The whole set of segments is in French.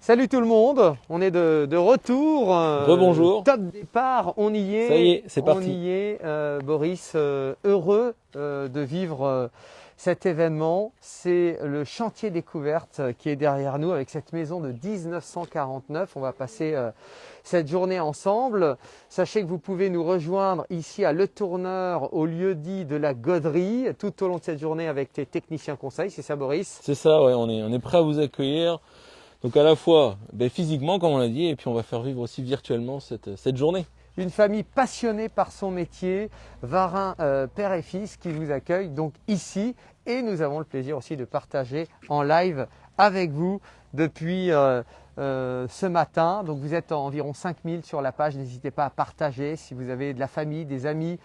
Salut tout le monde, on est de retour. Rebonjour. Top départ, on y est. Ça y est, c'est parti. On y est, Boris, heureux de vivre cet événement. C'est le chantier découverte qui est derrière nous avec cette maison de 1949. On va passer cette journée ensemble. Sachez que vous pouvez nous rejoindre ici à Le Tourneur, au lieu-dit de la Goderie, tout au long de cette journée avec tes techniciens conseils. C'est ça, Boris? C'est ça, ouais, on est prêt à vous accueillir. Donc à la fois physiquement, comme on l'a dit, et puis on va faire vivre aussi virtuellement cette journée. Une famille passionnée par son métier, Varin père et fils qui vous accueille donc ici. Et nous avons le plaisir aussi de partager en live avec vous depuis ce matin. Donc vous êtes environ 5000 sur la page. N'hésitez pas à partager si vous avez de la famille, des amis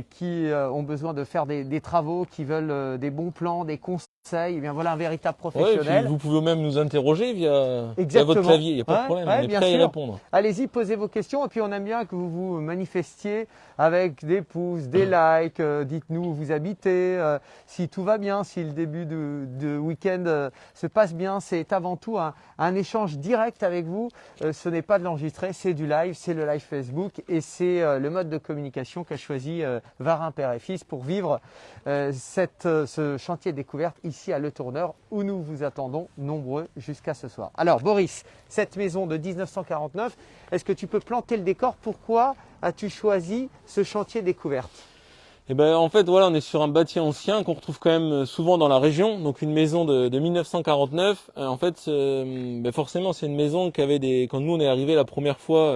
qui ont besoin de faire des travaux, qui veulent des bons plans, des conseils. Eh bien voilà un véritable professionnel. Ouais, et puis vous pouvez même nous interroger via votre clavier, il n'y a pas de problème, on est prêt à y répondre. Allez-y, posez vos questions et puis on aime bien que vous vous manifestiez avec des pouces, des likes, dites-nous où vous habitez, si tout va bien, si le début de week-end se passe bien. C'est avant tout un échange direct avec vous, ce n'est pas de l'enregistrer, c'est du live, c'est le live Facebook et c'est le mode de communication qu'a choisi Varin père et fils pour vivre ce chantier découverte ici à Le Tourneur où nous vous attendons nombreux jusqu'à ce soir. Alors Boris, cette maison de 1949, est-ce que tu peux planter le décor? Pourquoi as-tu choisi ce chantier découverte? En fait, voilà, on est sur un bâti ancien qu'on retrouve quand même souvent dans la région. Donc une maison de 1949. En fait, forcément, c'est une maison qui avait quand nous on est arrivé la première fois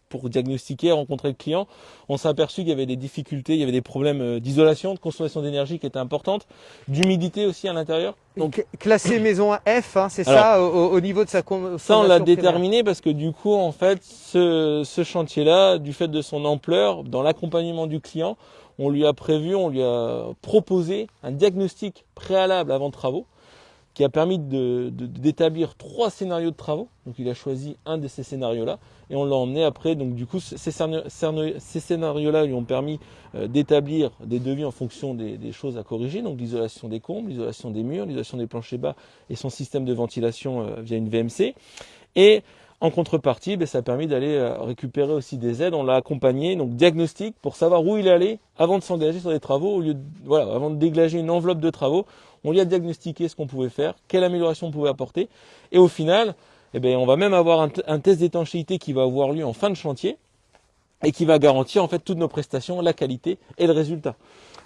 pour diagnostiquer, rencontrer le client, on s'est aperçu qu'il y avait des difficultés, il y avait des problèmes d'isolation, de consommation d'énergie qui étaient importantes, d'humidité aussi à l'intérieur. Donc classé maison F, hein, c'est ça au niveau de sa consommation. Ça, on l'a déterminé parce que du coup, en fait, ce chantier-là, du fait de son ampleur, dans l'accompagnement du client, on lui a proposé un diagnostic préalable avant travaux qui a permis d'établir 3 scénarios de travaux. Donc il a choisi un de ces scénarios-là et on l'a emmené après. Donc du coup, ces scénarios-là lui ont permis d'établir des devis en fonction des choses à corriger. Donc l'isolation des combles, l'isolation des murs, l'isolation des planchers bas et son système de ventilation via une VMC. Et en contrepartie, ça a permis d'aller récupérer aussi des aides. On l'a accompagné, donc diagnostic, pour savoir où il allait avant de s'engager sur des travaux, avant de dégager une enveloppe de travaux. On lui a diagnostiqué ce qu'on pouvait faire, quelle amélioration on pouvait apporter. Et au final, on va même avoir un test d'étanchéité qui va avoir lieu en fin de chantier et qui va garantir en fait toutes nos prestations, la qualité et le résultat.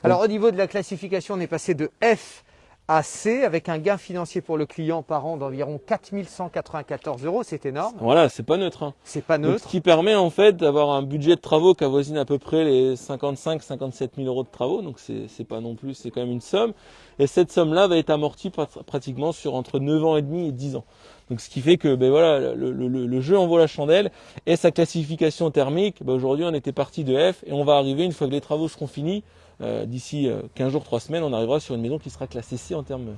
Alors au niveau de la classification, on est passé de F à C avec un gain financier pour le client par an d'environ 4 194 €. C'est énorme. Voilà, c'est pas neutre. Hein. C'est pas neutre. Donc, ce qui permet en fait d'avoir un budget de travaux qui avoisine à peu près les 55-57 000 € de travaux. Donc c'est pas non plus, c'est quand même une somme. Et cette somme-là va être amortie pratiquement sur entre 9 ans et demi et 10 ans. Donc ce qui fait que le jeu en vaut la chandelle. Et sa classification thermique, aujourd'hui on était parti de F et on va arriver une fois que les travaux seront finis. D'ici 15 jours, 3 semaines, on arrivera sur une maison qui sera classée C en termes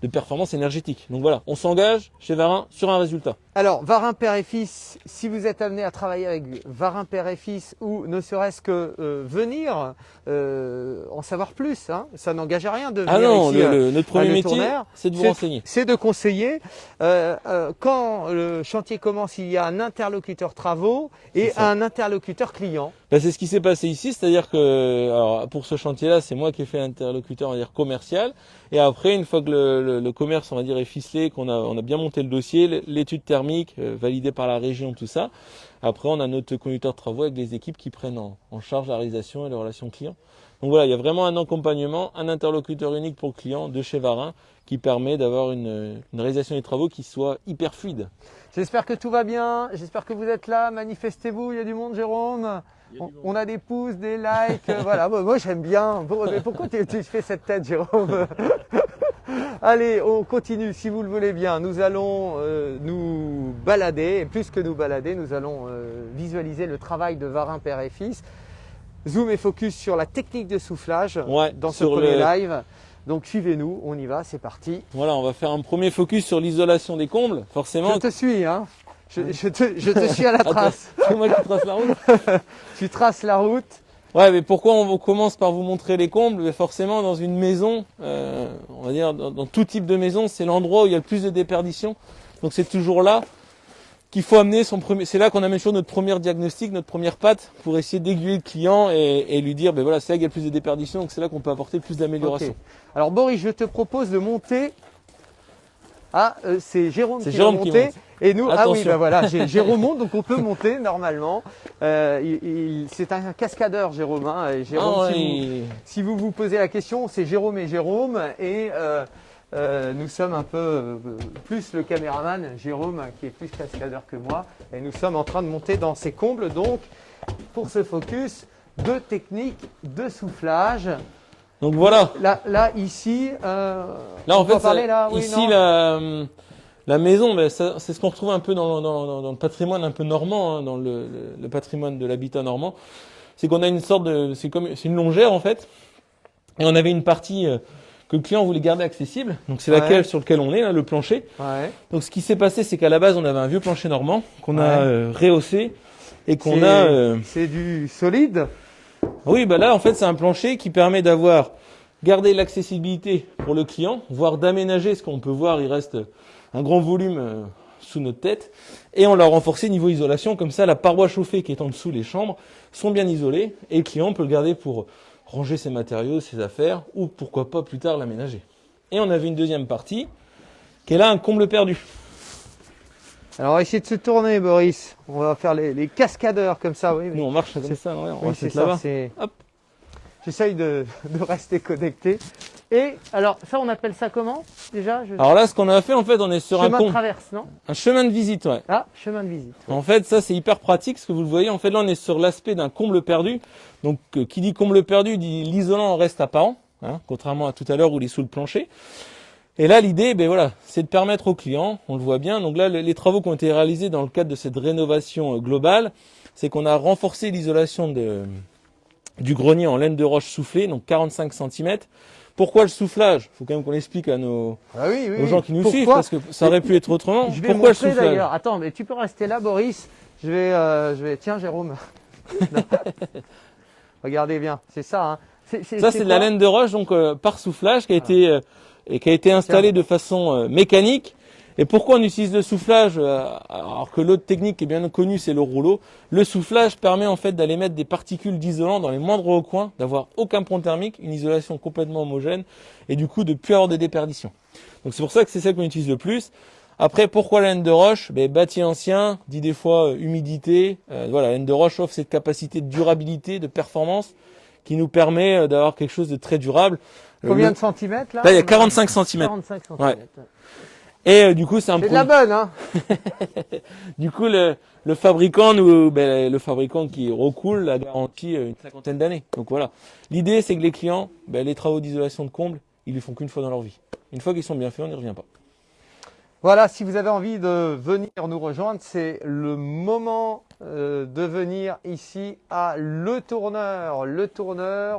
de performance énergétique. Donc voilà, on s'engage chez Varin sur un résultat. Alors, Varin père et fils, si vous êtes amené à travailler avec Varin père et fils ou ne serait-ce que venir en savoir plus, hein, ça n'engage à rien de venir ici. Notre premier métier, c'est de vous renseigner. C'est de conseiller. Quand le chantier commence, il y a un interlocuteur travaux et un interlocuteur client. C'est ce qui s'est passé ici, c'est-à-dire que pour ce chantier-là, c'est moi qui ai fait l'interlocuteur, on va dire, commercial. Et après, une fois que le commerce, on va dire, est ficelé, qu'on a bien monté le dossier, l'étude thermique validée par la région, tout ça. Après, on a notre conducteur de travaux avec des équipes qui prennent en charge la réalisation et les relations clients. Donc voilà, il y a vraiment un accompagnement, un interlocuteur unique pour le client de chez Varin qui permet d'avoir une réalisation des travaux qui soit hyper fluide. J'espère que tout va bien, j'espère que vous êtes là, manifestez-vous, il y a du monde Jérôme. On a des pouces, des likes, voilà, moi j'aime bien. Mais pourquoi tu fais cette tête Jérôme? Allez, on continue si vous le voulez bien. Nous allons nous balader, et plus que nous balader, nous allons visualiser le travail de Varin père et fils. Zoom et focus sur la technique de soufflage dans ce premier live. Donc suivez-nous, on y va, c'est parti. Voilà, on va faire un premier focus sur l'isolation des combles, forcément. Je te suis, hein. Je te suis à la trace. C'est moi qui trace la route. Tu traces la route. Ouais, mais pourquoi on commence par vous montrer les combles? Mais forcément, dans une maison, on va dire dans tout type de maison, c'est l'endroit où il y a le plus de déperdition. Donc c'est toujours là qu'il faut amener son premier. C'est là qu'on amène toujours notre premier diagnostic, notre première patte, pour essayer d'aiguiller le client et lui dire, ben voilà, c'est là qu'il y a le plus de déperdition, donc c'est là qu'on peut apporter plus d'amélioration. Ok. Alors Boris, je te propose de monter. Ah, c'est Jérôme qui va Jérôme qui monter. monte. Et nous, ah oui, Attention. bah voilà, Jérôme monte, donc on peut monter normalement. C'est un cascadeur, Jérôme. Hein, et Jérôme, Ah, si vous vous posez la question, c'est Jérôme et Jérôme. Et nous sommes un peu plus le caméraman, Jérôme, qui est plus cascadeur que moi. Et nous sommes en train de monter dans ces combles. Donc, pour ce focus, deux techniques de soufflage. Donc voilà. Là ici, Là, on en peut fait, en parler, là, oui, ici, non la maison, ben, c'est ce qu'on retrouve un peu dans le patrimoine un peu normand, hein, dans le patrimoine de l'habitat normand. C'est qu'on a une sorte de, c'est une longère en fait, et on avait une partie que le client voulait garder accessible. Donc c'est laquelle sur lequel on est, là, le plancher. Ouais. Donc ce qui s'est passé, c'est qu'à la base, on avait un vieux plancher normand qu'on a rehaussé et qu'on a. C'est du solide. Oui, bah là, en fait, c'est un plancher qui permet d'avoir gardé l'accessibilité pour le client, voire d'aménager ce qu'on peut voir. Il reste un grand volume sous notre tête. Et on l'a renforcé niveau isolation. Comme ça, la paroi chauffée qui est en dessous, les chambres, sont bien isolées. Et le client peut le garder pour ranger ses matériaux, ses affaires, ou pourquoi pas plus tard l'aménager. Et on avait une deuxième partie, qui est là un comble perdu. Alors, on va essayer de se tourner, Boris. On va faire les cascadeurs comme ça. Oui, Nous, on marche comme ça, on oui, va c'est se mettre ça. là-bas. Hop. J'essaye de rester connecté. Et alors, ça, on appelle ça comment déjà Alors là, ce qu'on a fait, en fait, on est sur chemin de traverse, non? un chemin de visite, ouais. Ah, chemin de visite. En fait, ça, c'est hyper pratique, ce que vous le voyez. En fait, là, on est sur l'aspect d'un comble perdu. Donc, qui dit comble perdu, dit l'isolant reste apparent, hein, contrairement à tout à l'heure où il est sous le plancher. Et là, l'idée, ben voilà, c'est de permettre aux clients, on le voit bien. Donc là, les travaux qui ont été réalisés dans le cadre de cette rénovation globale, c'est qu'on a renforcé l'isolation du grenier en laine de roche soufflée, donc 45 cm. Pourquoi le soufflage? Il faut quand même qu'on explique à aux gens qui nous suivent, parce que ça aurait pu être autrement. Je vais Pourquoi le montrer soufflage? d'ailleurs. Attends, mais tu peux rester là, Boris. Je vais. Tiens, Jérôme. Regardez bien, c'est ça. Hein. Ça, c'est de la laine de roche, donc par soufflage, qui a été installée de façon mécanique. Et pourquoi on utilise le soufflage alors que l'autre technique qui est bien connue, c'est le rouleau? Le soufflage permet en fait d'aller mettre des particules d'isolant dans les moindres recoins, d'avoir aucun pont thermique, une isolation complètement homogène, et du coup de plus avoir de déperdition. Donc c'est pour ça que c'est celle qu'on utilise le plus. Après, pourquoi la laine de roche? Bâti ancien, dit des fois humidité. Voilà, la laine de roche offre cette capacité de durabilité, de performance, qui nous permet d'avoir quelque chose de très durable. Combien de centimètres là? Là, il y a 45 cm. 45 cm. Ouais. Et du coup, c'est un C'est de la bonne, hein. Du coup, le fabricant le fabricant qui recoule la garantie une cinquantaine d'années. Donc voilà. L'idée, c'est que les clients, les travaux d'isolation de comble, ils les font qu'une fois dans leur vie. Une fois qu'ils sont bien faits, on n'y revient pas. Voilà, si vous avez envie de venir nous rejoindre, c'est le moment de venir ici à Le Tourneur,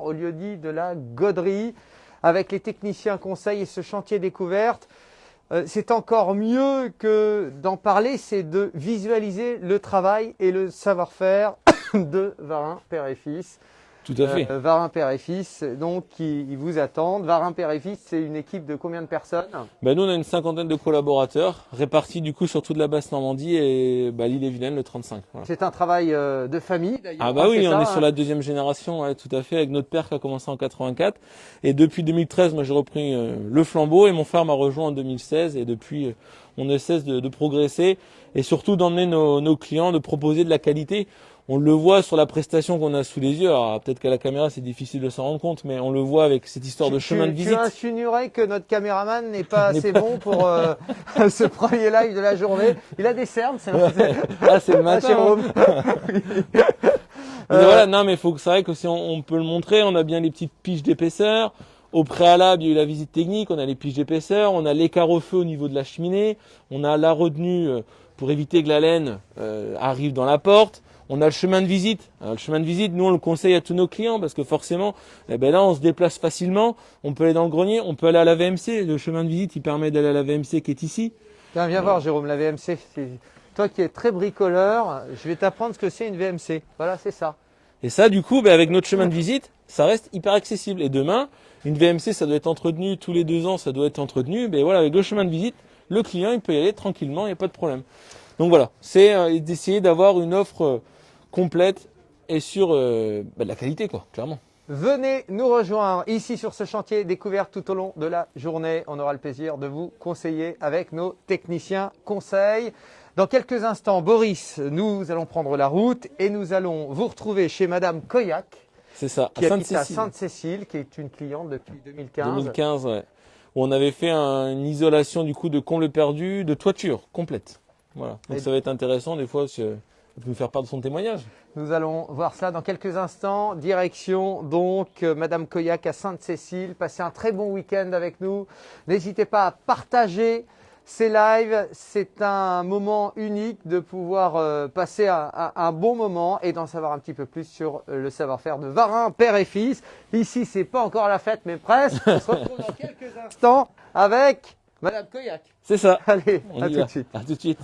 au lieu-dit de la Gaudrie, avec les techniciens conseils et ce chantier découverte. C'est encore mieux que d'en parler, c'est de visualiser le travail et le savoir-faire de Varin Père et Fils. Tout à fait. Varin Père et Fils, donc ils vous attendent. Varin Père et Fils, c'est une équipe de combien de personnes? Nous, on a une cinquantaine de collaborateurs répartis du coup sur toute la basse Normandie et l'île-et-Vilaine, le 35. Voilà. C'est un travail de famille d'ailleurs. Ah bah oui, on est sur la deuxième génération, ouais, tout à fait, avec notre père qui a commencé en 84. Et depuis 2013, moi j'ai repris le flambeau et mon frère m'a rejoint en 2016. Et depuis, on ne cesse de progresser et surtout d'emmener nos clients, de proposer de la qualité. On le voit sur la prestation qu'on a sous les yeux. Alors peut-être qu'à la caméra c'est difficile de s'en rendre compte, mais on le voit avec cette histoire de chemin de visite. Tu insinuerais que notre caméraman n'est pas assez bon pour ce premier live de la journée. Il a des cernes, c'est le matin. Voilà, non mais c'est vrai que si on peut le montrer, on a bien les petites piches d'épaisseur. Au préalable, il y a eu la visite technique, on a les piches d'épaisseur, on a l'écart au feu au niveau de la cheminée, on a la retenue pour éviter que la laine arrive dans la porte. On a le chemin de visite. Alors, le chemin de visite, nous, on le conseille à tous nos clients parce que forcément, là, on se déplace facilement. On peut aller dans le grenier, on peut aller à la VMC. Le chemin de visite, il permet d'aller à la VMC qui est ici. Viens voir, Jérôme, la VMC. Toi qui es très bricoleur, je vais t'apprendre ce que c'est une VMC. Voilà, c'est ça. Et ça, du coup, avec notre chemin de visite, ça reste hyper accessible. Et demain, une VMC, ça doit être entretenu tous les 2 ans, ça doit être entretenu. Voilà, avec le chemin de visite, le client il peut y aller tranquillement, il n'y a pas de problème. Donc voilà, c'est d'essayer d'avoir une offre complète et sur de la qualité, quoi, clairement. Venez nous rejoindre ici sur ce chantier découverte tout au long de la journée. On aura le plaisir de vous conseiller avec nos techniciens conseils. Dans quelques instants, Boris, nous allons prendre la route et nous allons vous retrouver chez Madame Coyac, C'est ça, qui à habite à Sainte-Cécile. Sainte-Cécile, qui est une cliente depuis 2015. 2015, ouais. Où on avait fait une isolation du coup de comble perdu, de toiture complète. Voilà. Donc Et- ça va être intéressant des fois, elle peut nous faire part de son témoignage. Nous allons voir ça dans quelques instants. Direction donc Madame Coyac à Sainte-Cécile. Passez un très bon week-end avec nous. N'hésitez pas à partager ces lives. C'est un moment unique de pouvoir passer un bon moment et d'en savoir un petit peu plus sur le savoir-faire de Varin, père et fils. Ici, c'est pas encore la fête, mais presque. On se retrouve dans quelques instants avec Madame Coyac. C'est ça. Allez, On à y tout va. de suite. À tout de suite.